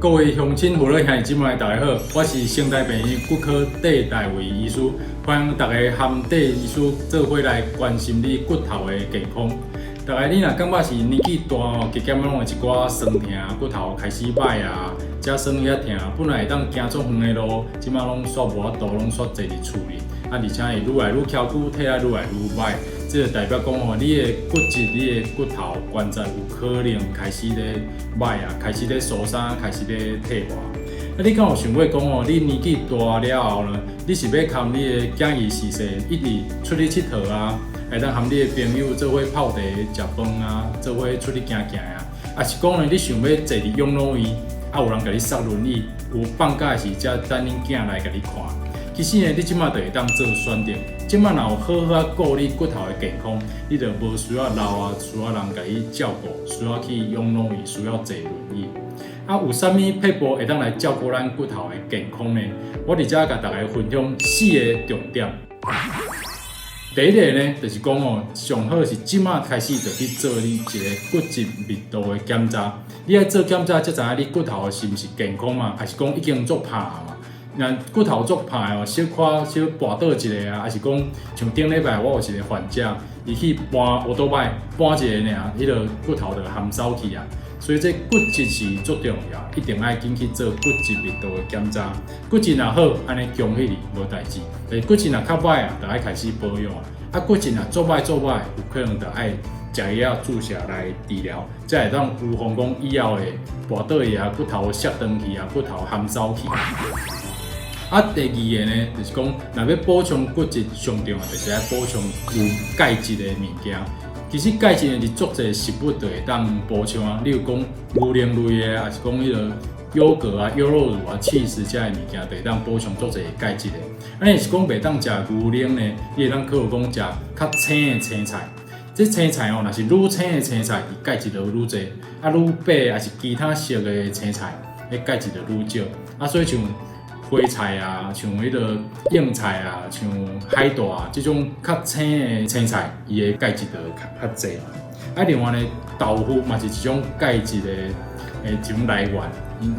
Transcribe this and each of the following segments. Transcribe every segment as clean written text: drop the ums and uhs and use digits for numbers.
各位乡亲、父老兄弟姊妹，大家好，我是生态病院骨科戴大卫医师，欢迎大家和戴医师做伙来关心你骨头的健康。大家你若感觉是年纪大哦，渐渐拢有一寡酸痛，骨头开始歹啊，遮酸遐痛，本来会当行足远的路，即摆拢煞无法度，拢煞坐伫厝里，而且会愈来愈翘骨，体力愈来愈歹。这就代表讲哦，你的骨质、你的骨头关节有可能开始咧歹啊，开始咧受伤，开始咧退化。啊，你敢有想过讲哦，你年纪大了后呢，你是要靠你的健儿时势一直出去佚佗啊，会当和你的朋友做伙泡茶、食饭啊，做伙出去行行啊，啊是讲呢，你想要坐伫养老院，啊有人甲你塞轮椅，有放假时才等恁囝来甲你看。其实呢，你即马就会当做选择。即马若有好好顾你骨头的健康，你就无需要老啊，需要人甲你照顾，需要去养老院，需要坐轮椅。啊，有啥物撇步会当来照顾咱骨头的健康呢？我伫遮甲大家分享4个重点。第一个呢，就是讲哦，上好是即马开始就去做你一个骨质密度的检查。你爱做检查，才知影你骨头是毋是健康嘛，还是讲已经做歹嘛？若骨头足歹哦，小可小跋倒一个啊，还是讲像顶礼拜我有一个患者，伊去搬乌托摆搬一个尔，迄个骨头就含走去啊。所以这骨质是足重要，一定爱紧去做骨质密度的检查。骨质若好，安尼恭喜你无代志。但是骨质若较歹啊，就爱开始保养啊。啊，骨质若做歹，有可能就爱食药注射来治疗，才会当预防讲以后的跋倒去啊，骨头摔断去啊，骨头含走去。啊，第二个呢，就是讲，若要补充骨质，上重要就是要补充有钙质的物件。其实钙质呢是足侪食物就会当补充啊，例如讲牛奶类的，还是讲迄个优格啊、优酪乳啊、cheese 这类物件，就会当补充足侪钙质的。啊，你是讲袂当食牛奶呢，你会当考虑讲食较青的青菜。这青菜哦，若是愈青的青菜，伊钙质就愈侪；啊，愈白还是其他色的青菜，迄钙质就愈少。啊，所以像花菜啊，像迄个硬菜啊，像海带啊，这种较青的青菜，伊的钙质就较侪嘛。啊，另外呢，豆腐嘛是一种钙质的一种来源。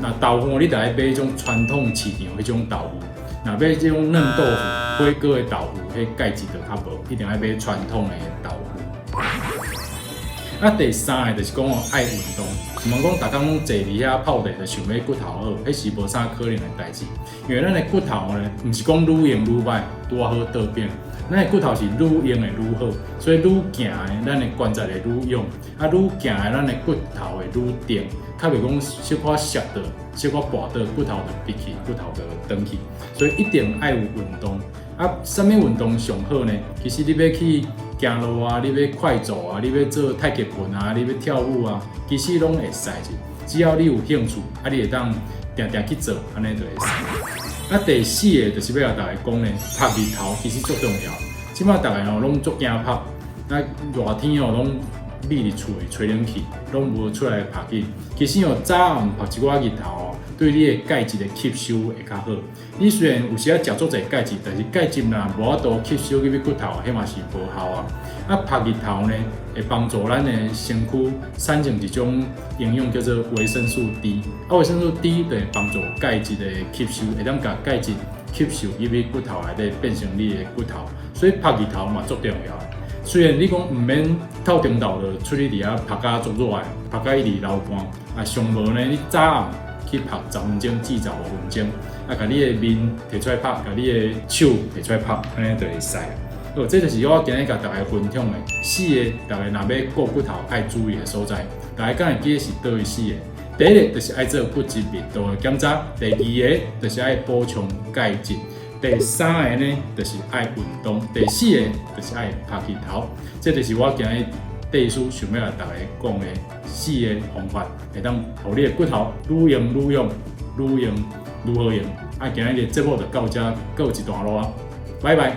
那豆腐你就要买迄种传统市场迄种豆腐，若买这种嫩豆腐、火锅的豆腐，迄钙质就较无，一定要买传统的豆腐。啊，第三个就是讲哦，爱运动。唔通讲，逐工拢坐伫遐泡茶，就想要骨头好，迄是无啥可能的代志。因为咱的骨头呢，唔是讲愈用愈歹，拄好倒变。咱的骨头是愈用的愈好，所以愈行的，咱的关节会愈勇，啊，愈行的，咱的骨头会愈定。较袂讲小可摔倒、小可跋倒，骨头就闭去，骨头就断去。所以一定爱有运动。啊，啥物运动上好呢？其实你要去行路啊，你要快走啊，你要做太极拳啊，你要跳舞啊，其实拢会使的。只要你有兴趣，啊，你会当定定去做，安尼就会使。啊，第四个就是要甲大家讲呢，晒日头其实足重要。即摆大家哦拢足惊晒，啊热天哦拢匿伫厝里吹冷气，拢无出来晒去。其实哦早暗晒一寡日头哦，对你的钙质的吸收会较好。你虽然有时啊食足侪钙质，但是钙质若无法度吸收入去骨头，迄嘛是无效啊。啊，晒日头呢，会帮助咱的身躯产生一种营养叫做维生素 D。啊，维生素 D 就会帮助钙质的吸收，会当甲钙质吸收入去骨头内底，变成你的骨头。所以晒日头嘛足重要的。虽然你讲唔免透中昼就出去伫遐晒甲足热的，晒甲一直流汗，啊上无呢，你早暗去晒10分钟至15分钟，啊，甲你的面摕出来拍，甲你的手摕出来拍，安尼就会使。哦，这就是我今日甲大家分享的4个大家若要顾骨头爱注意的所在。大家敢会记得是倒位4个？第一个就是爱做骨质密度的检查，第二个就是爱补充钙质，第三个呢就是爱运动，第四个就是爱晒日头。这就是我今日地书想要甲大家讲的4个方法，会当互你的骨头愈用愈勇，愈用愈好用。啊，今日的节目就到这，告一段落啊，拜拜。